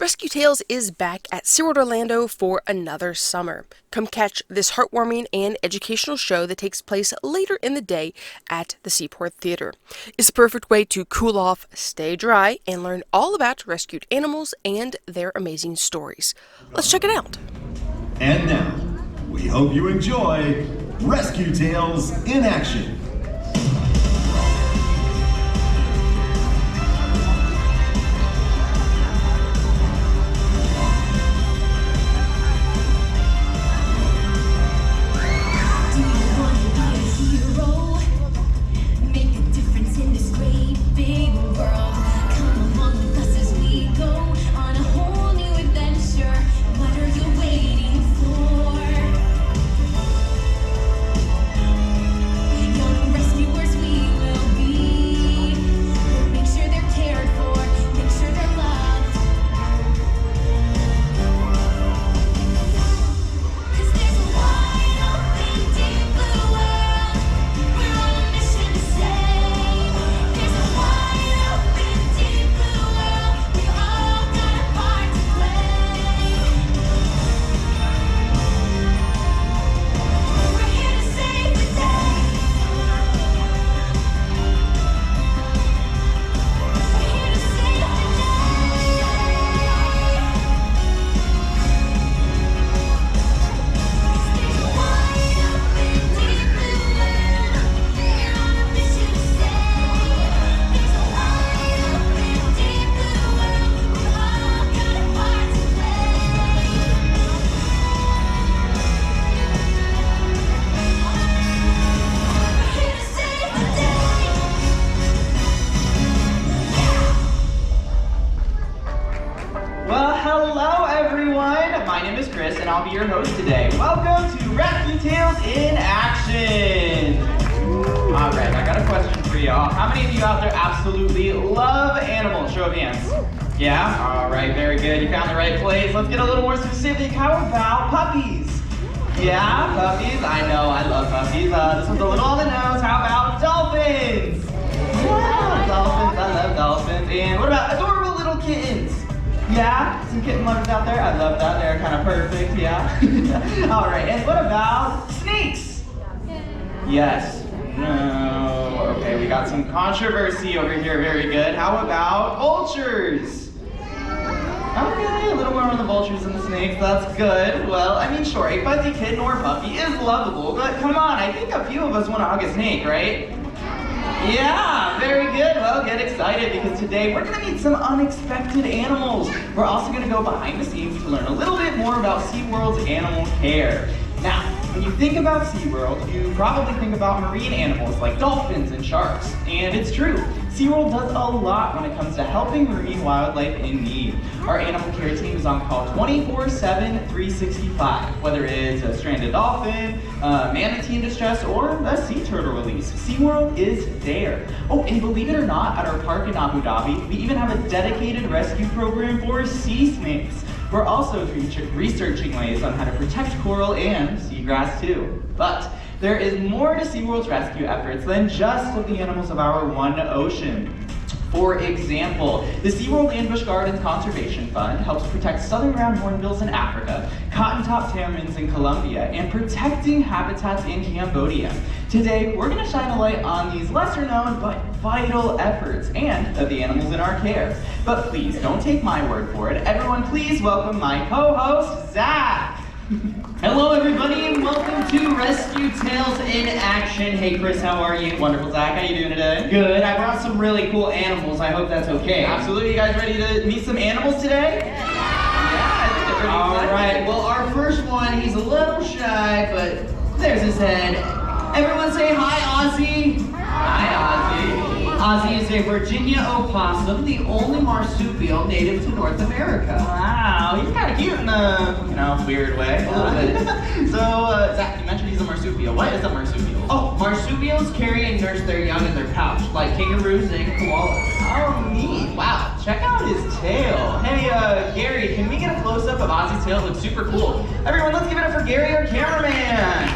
Rescue Tales is back at SeaWorld Orlando for another summer. Come catch this heartwarming and educational show that takes place later in the day at the Seaport Theater. It's a perfect way to cool off, stay dry, and learn all about rescued animals and their amazing stories. Let's check it out. And now, we hope you enjoy Rescue Tales in Action. And I'll be your host today. Welcome to Rescue Tales in Action! Alright, I got a question for y'all. How many of you out there absolutely love animals? Show of hands. Yeah? Alright, very good. You found the right place. Let's get a little more specific. How about puppies? Yeah, puppies. I know, I love puppies. This one's a little on the nose. How about dolphins? Yeah, dolphins. I love dolphins. And what about adorable little kittens? Yeah, some kitten lovers out there. I love that. They're kind of perfect, yeah. All right, and what about snakes? Yes. No. Okay, we got some controversy over here. Very good. How about vultures? Okay, a little more on the vultures and the snakes. That's good. Well, I mean, sure, a fuzzy kitten or puppy is lovable, but come on, I think a few of us want to hug a snake, right? Yeah, very good. Well, get excited because today we're going to meet some unexpected animals. We're also going to go behind the scenes to learn a little bit more about SeaWorld's animal care. Now, when you think about SeaWorld, you probably think about marine animals like dolphins and sharks. And it's true. SeaWorld does a lot when it comes to helping marine wildlife in need. Our animal care team is on call 24/7, 365. Whether it's a stranded dolphin, a manatee in distress, or a sea turtle release, SeaWorld is there. Oh, and believe it or not, at our park in Abu Dhabi, we even have a dedicated rescue program for sea snakes. We're also researching ways on how to protect coral and seagrass too. But there is more to SeaWorld's rescue efforts than just of the animals of our one ocean. For example, the SeaWorld and Busch Gardens Conservation Fund helps protect southern ground hornbills in Africa, cotton-top tamarins in Colombia, and protecting habitats in Cambodia. Today, we're going to shine a light on these lesser-known but vital efforts and of the animals in our care. But please, don't take my word for it. Everyone, please welcome my co-host, Zach. Hello everybody and welcome to Rescue Tales in Action. Hey Chris, how are you? Wonderful, Zach. How you doing today? Good. I brought some really cool animals. I hope that's okay. Absolutely. You guys ready to meet some animals today? Yeah, I think they're pretty excited. Alright, well our first one, he's a little shy, but there's his head. Everyone say hi, Ozzy. Hi, Ozzy. Ozzy is a Virginia opossum, the only marsupial native to North America. Wow, he's kind of cute in a, weird way. So, Zach, you mentioned he's a marsupial. What is a marsupial? Oh, marsupials carry and nurse their young in their pouch, like kangaroos and koalas. Oh, neat. Wow, check out his tail. Hey, Gary, can we get a close-up of Ozzy's tail? It looks super cool. Everyone, let's give it up for Gary, our cameraman.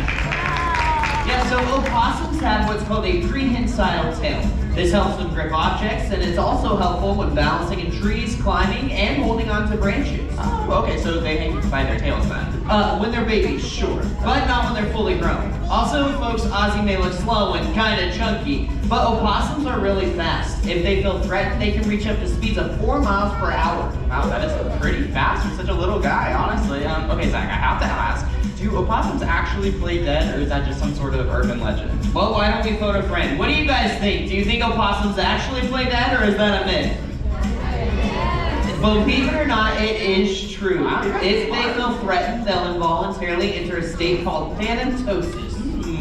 Yeah, so opossums have what's called a prehensile tail. This helps them grip objects, and it's also helpful when balancing in trees, climbing, and holding onto branches. Oh, okay, so they hang by their tails then. When they're babies, sure, but not when they're fully grown. Also, folks, Ozzy may look slow and kinda chunky, but opossums are really fast. If they feel threatened, they can reach up to speeds of 4 miles per hour. Wow, that is pretty fast for such a little guy, honestly. Okay, Zach, I have to ask, do opossums actually play dead, or is that just some sort of urban legend? Well, why don't we phone a friend? What do you guys think? Do you think opossums actually play dead, or is that a myth? Believe it or not, it is true. Wow, If they feel threatened, they'll involuntarily enter a state called thanatosis.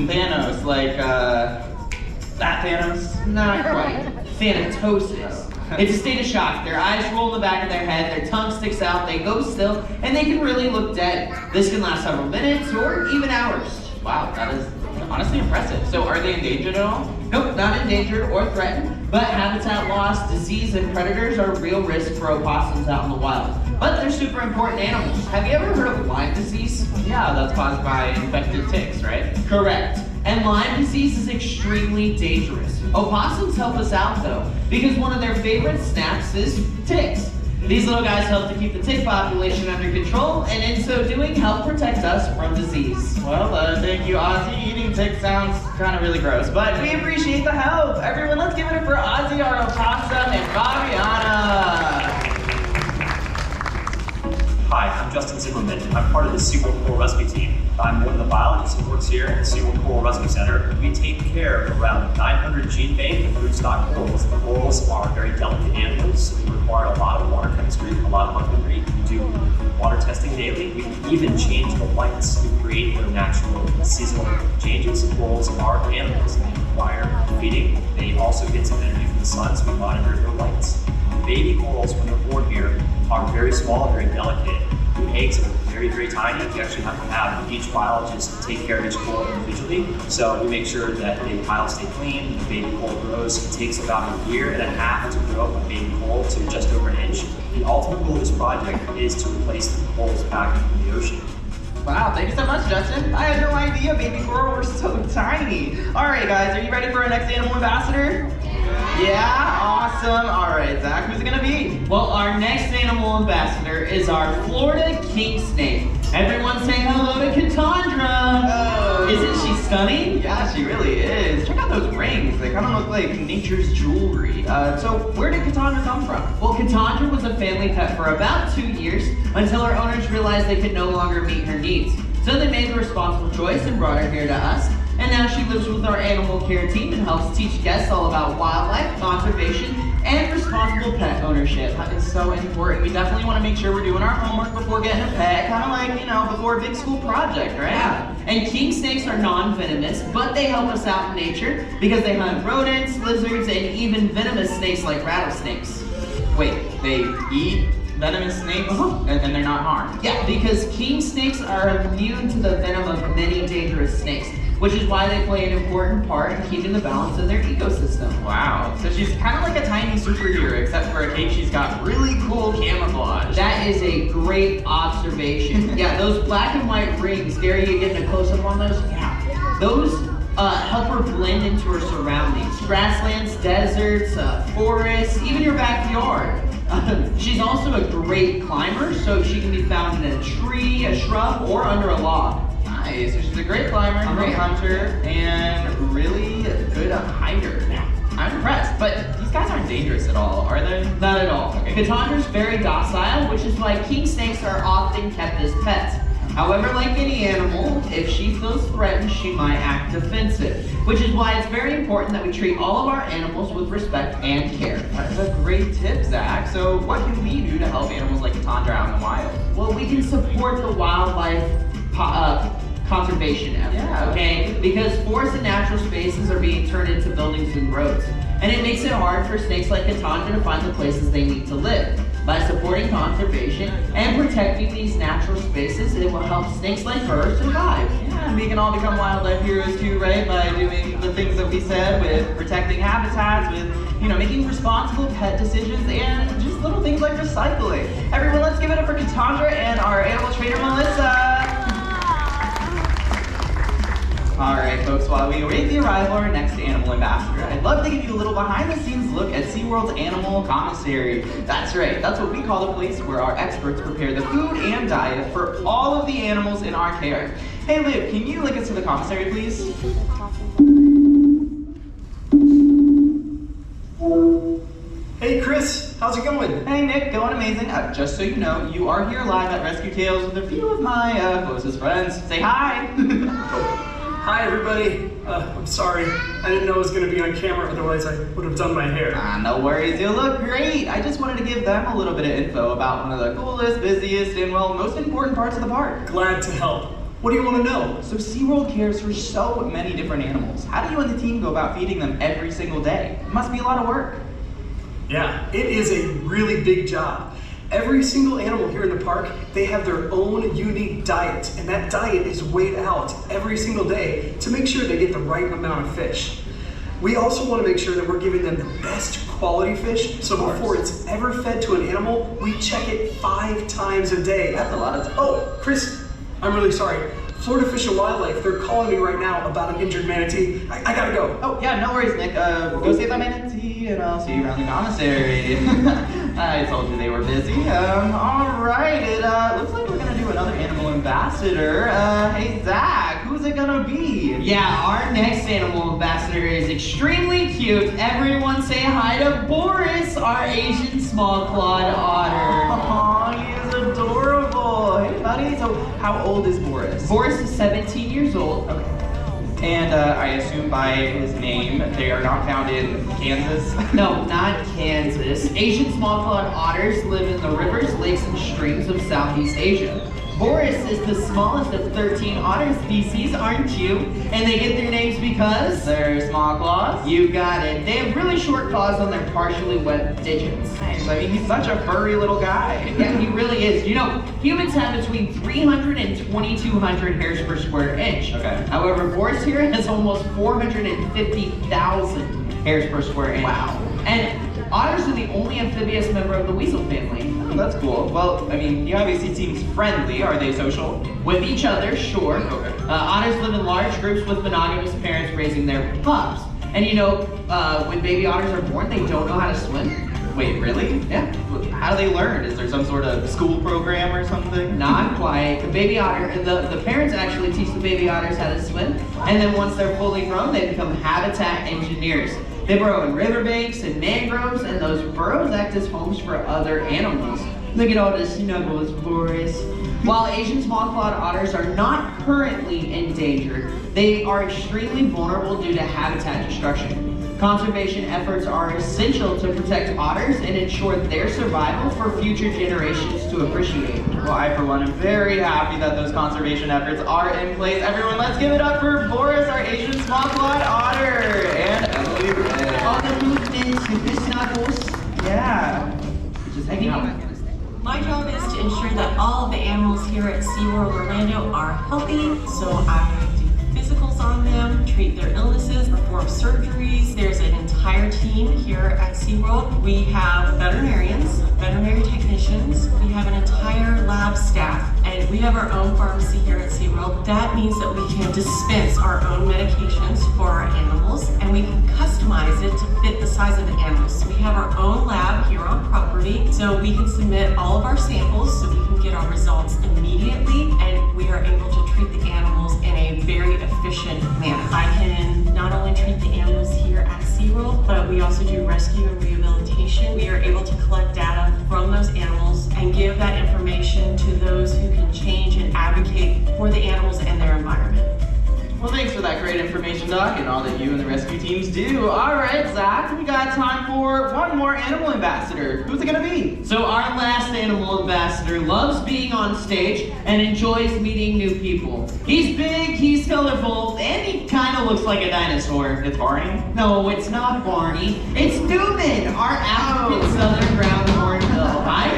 Thanos, like, that Thanos? Not quite. Thanatosis. It's a state of shock. Their eyes roll in the back of their head, their tongue sticks out, they go still, and they can really look dead. This can last several minutes or even hours. Wow, that is honestly impressive. So are they endangered at all? Nope, not endangered or threatened, but habitat loss, disease, and predators are real risks for opossums out in the wild. But they're super important animals. Have you ever heard of Lyme disease? Yeah, that's caused by infected ticks, right? Correct. And Lyme disease is extremely dangerous. Opossums help us out though, because one of their favorite snacks is ticks. These little guys help to keep the tick population under control, and in so doing, help protect us from disease. Well, thank you, Ozzy. Eating ticks sounds kind of really gross, but we appreciate the help. Everyone, let's give it up for Ozzy, our opossum, and Fabiana. Hi, I'm Justin Zimmerman. I'm part of the SeaWorld Coral Rescue Team. I'm one of the biologists who works here at the SeaWorld Coral Rescue Center. We take care of around 900 gene bank and rootstock corals. The corals are very delicate animals, so they require a lot of water chemistry, a lot of husbandry. We do water testing daily. We even change the lights to create their natural seasonal changes. Corals are animals. They require feeding. They also get some energy from the sun, so we monitor their lights. Baby corals, when they're born here, are very small and very delicate. The eggs are very, very tiny. You actually have to have each biologist take care of each coral individually. So we make sure that the piles stay clean, the baby coral grows. It takes about a year and a half to grow up a baby coral to just over an inch. The ultimate goal of this project is to replace the corals back in the ocean. Wow, thank you so much, Justin. I had no idea baby coral were so tiny. All right, guys, are you ready for our next animal ambassador? Yeah, awesome. All right, Zach, who's it gonna be? Well, our next animal ambassador is our Florida king snake. Everyone say hello to Cassandra. Oh. Isn't she stunning? Yeah, she really is. Check out those rings. They kind of look like nature's jewelry. So where did Cassandra come from? Well, Cassandra was a family pet for about 2 years until her owners realized they could no longer meet her needs. So they made the responsible choice and brought her here to us. And now she lives with our animal care team and helps teach guests all about wildlife, conservation, and responsible pet ownership. That is so important. We definitely want to make sure we're doing our homework before getting a pet. Kind of like, before a big school project, right? Yeah. And king snakes are non-venomous, but they help us out in nature because they hunt rodents, lizards, and even venomous snakes like rattlesnakes. Wait, they eat venomous snakes and they're not harmed? Yeah, because king snakes are immune to the venom of many dangerous snakes, which is why they play an important part in keeping the balance of their ecosystem. Wow, so she's kind of like a tiny superhero, except for a cape she's got really cool camouflage. That is a great observation. Yeah, those black and white rings, Gary, you getting a close-up on those? Yeah. Those help her blend into her surroundings. Grasslands, deserts, forests, even your backyard. She's also a great climber, so she can be found in a tree, a shrub, or under a log. Nice, so she's a great climber, great hunter, and really good hider. I'm impressed, but these guys aren't dangerous at all, are they? Not at all. Okay. Cassandra's very docile, which is why king snakes are often kept as pets. However, like any animal, if she feels threatened, she might act defensive, which is why it's very important that we treat all of our animals with respect and care. That's a great tip, Zach. So what can we do to help animals like Cassandra out in the wild? Well, we can support the wildlife conservation efforts, Yeah. okay? Because forests and natural spaces are being turned into buildings and roads. And it makes it hard for snakes like Cassandra to find the places they need to live. By supporting conservation and protecting these natural spaces, it will help snakes like her survive. Yeah, and we can all become wildlife heroes too, right? By doing the things that we said with protecting habitats, with, making responsible pet decisions, and just little things like recycling. Everyone, let's give it up for Cassandra and our animal trainer, Melissa. All right, folks, while we await the arrival of our next animal ambassador, I'd love to give you a little behind-the-scenes look at SeaWorld's animal commissary. That's right, that's what we call the place where our experts prepare the food and diet for all of the animals in our care. Hey, Liv, can you link us to the commissary, please? Hey Chris, how's it going? Hey Nick, going amazing. Just so you know, you are here live at Rescue Tales with a few of my closest friends. Say hi! Hi everybody. I'm sorry. I didn't know it was going to be on camera, otherwise I would have done my hair. No worries, you look great. I just wanted to give them a little bit of info about one of the coolest, busiest, and well, most important parts of the park. Glad to help. What do you want to know? So SeaWorld cares for so many different animals. How do you and the team go about feeding them every single day? It must be a lot of work. Yeah, it is a really big job. Every single animal here in the park, they have their own unique diet, and that diet is weighed out every single day to make sure they get the right amount of fish. We also want to make sure that we're giving them the best quality fish, so before it's ever fed to an animal, we check it 5 times a day. That's a lot of time. Oh, Chris, I'm really sorry. Florida Fish and Wildlife, they're calling me right now about an injured manatee. I gotta go. Oh, yeah, no worries, Nick. Go save that manatee, and I'll see you around the commissary. I told you they were busy. All right, it looks like we're gonna do another animal ambassador. Hey, Zach, who's it gonna be? Yeah, our next animal ambassador is extremely cute. Everyone say hi to Boris, our Asian small-clawed otter. Oh, he is adorable. Hey, buddy. So, how old is Boris? Boris is 17 years old. Okay. And I assume by his name, they are not found in Kansas? No, not Kansas. Asian small-clawed otters live in the rivers, lakes, and streams of Southeast Asia. Boris is the smallest of 13 otter species, aren't you? And they get their names because They're small claws? you got it. They have really short claws on their partially webbed digits. Nice. I mean, he's such a furry little guy. Yeah, he really is. You know, humans have between 300 and 2,200 hairs per square inch. Okay. However, Boris here has almost 450,000 hairs per square inch. Wow. And otters are the only amphibious member of the weasel family. Oh, that's cool. Well, I mean, he obviously seems friendly. Are they social? With each other, sure. Okay. Otters live in large groups with monogamous parents raising their pups. And you know, when baby otters are born, they don't know how to swim. Wait, really? Yeah. How do they learn? Is there some sort of school program or something? Not quite. The baby otter, the parents actually teach the baby otters how to swim, and then once they're fully grown, they become habitat engineers. They burrow in riverbanks and mangroves, and those burrows act as homes for other animals. Look at all the snuggles, Boris. While Asian small-clawed otters are not currently endangered, they are extremely vulnerable due to habitat destruction. Conservation efforts are essential to protect otters and ensure their survival for future generations to appreciate. Well, I, for one, am very happy that those conservation efforts are in place. Everyone, let's give it up for Boris, our Asian small-clawed otter, and Emily Red. All the movements with the snuggles. Yeah. Just hanging out. My job is to ensure that all of the animals here at SeaWorld Orlando are healthy, so I do physicals on them, treat their illnesses, perform surgeries. There's an entire team here at SeaWorld. We have veterinarians, veterinary technicians, we have an entire lab staff, and we have our own pharmacy here at SeaWorld. That means that we can dispense our own medications for our animals, and we can customize it to fit the size of the animals. So we have our own lab here on property, so we can submit all of our samples so we can get our results immediately, and we are able to treat the animals in a very efficient manner. I can not only treat the animals here at SeaWorld, but we also do rescue and rehabilitation. We are able to collect data from those animals and give that information to those who can change and advocate for the animals and their environment. Well, thanks for that great information, Doc, and all that you and the rescue teams do. All right, Zach, we got time for one more animal ambassador. Who's it gonna be? So our last animal ambassador loves being on stage and enjoys meeting new people. He's big, he's colorful, and he kind of looks like a dinosaur. It's Barney? No, it's not Barney. It's Newman, our African southern ground hornbill. Hi,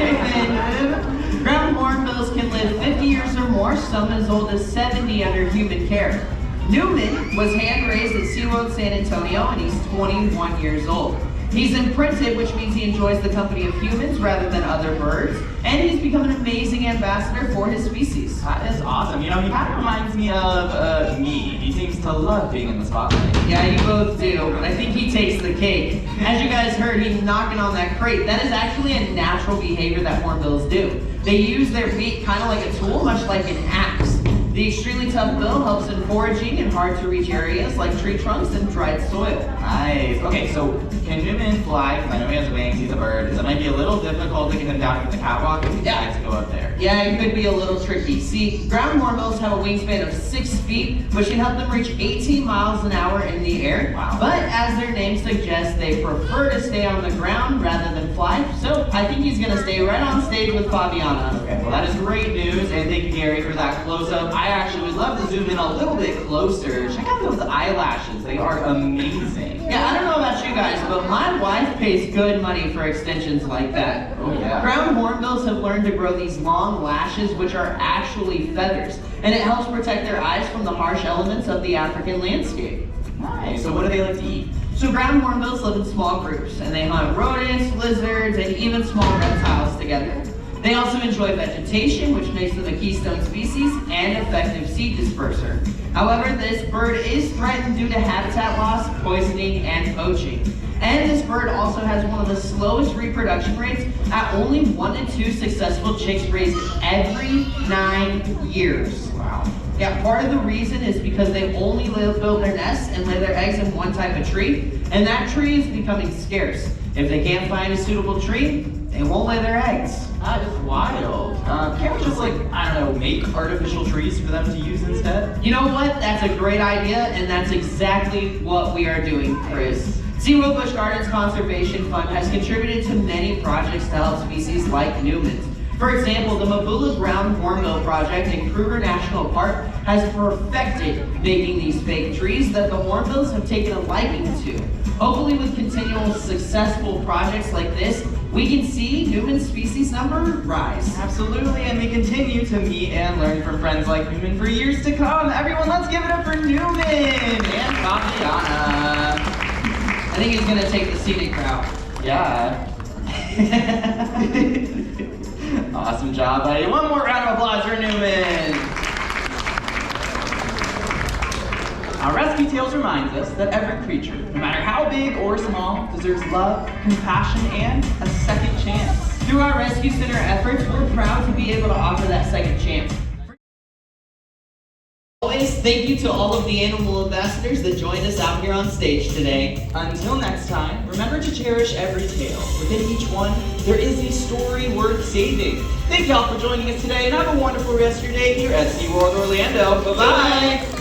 Newman. Ground hornbills can live 50 years or more, some as old as 70 under human care. Newman was hand-raised at SeaWorld San Antonio, and he's 21 years old. He's imprinted, which means he enjoys the company of humans rather than other birds, and he's become an amazing ambassador for his species. That is awesome. You know, he kind of reminds me of me. He seems to love being in the spotlight. Yeah, you both do, but I think he takes the cake. As you guys heard, he's knocking on that crate. That is actually a natural behavior that hornbills do. They use their beak kind of like a tool, much like an axe. The extremely tough bill helps in foraging in hard-to-reach areas like tree trunks and dried soil. Nice. Okay, so can Newman fly? Because I know he has wings, he's a bird. So it might be a little difficult to get him down from the catwalk if he decides to go up there. Yeah, it could be a little tricky. See, ground hornbills have a wingspan of 6 feet, which can help them reach 18 miles an hour in the air. Wow. But as their name suggests, they prefer to stay on the ground rather than fly. So I think he's gonna stay right on stage with Fabiana. Okay, well that is great news, and thank you, Gary, for that close-up. I actually would love to zoom in a little bit closer. Check out those eyelashes, they are amazing. Yeah, I don't know about you guys, but my wife pays good money for extensions like that. Oh yeah. Ground hornbills have learned to grow these long lashes, which are actually feathers, and it helps protect their eyes from the harsh elements of the African landscape. Nice. So what do they like to eat? So ground hornbills live in small groups, and they hunt rodents, lizards, and even small reptiles together. They also enjoy vegetation, which makes them a keystone species and effective seed disperser. However, this bird is threatened due to habitat loss, poisoning, and poaching. And this bird also has one of the slowest reproduction rates at only 1 to 2 successful chicks raised every 9 years. Wow. Yeah, part of the reason is because they only build their nests and lay their eggs in one type of tree, and that tree is becoming scarce. If they can't find a suitable tree, they won't lay their eggs. That is wild. Can't we just I don't know, make artificial trees for them to use instead? You know what? That's a great idea, and that's exactly what we are doing, Chris. SeaWorld Busch Gardens Conservation Fund has contributed to many projects to help species like Newman's. For example, the Mabula Ground Hornbill Project in Kruger National Park has perfected making these fake trees that the hornbills have taken a liking to. Hopefully with continual successful projects like this, we can see Newman's species number rise. Absolutely, and we continue to meet and learn from friends like Newman for years to come. Everyone, let's give it up for Newman and Fabiana. I think he's gonna take the scenic route. Yeah. Awesome job, buddy. One more round of applause for Newman. Our Rescue Tales reminds us that every creature, no matter how big or small, deserves love, compassion, and a second chance. Through our Rescue Center efforts, we're proud to be able to offer that second chance. Always, thank you to all of the animal ambassadors that joined us out here on stage today. Until next time, remember to cherish every tale. Within each one, there is a story worth saving. Thank y'all for joining us today, and have a wonderful rest of your day here at SeaWorld Orlando. Bye-bye!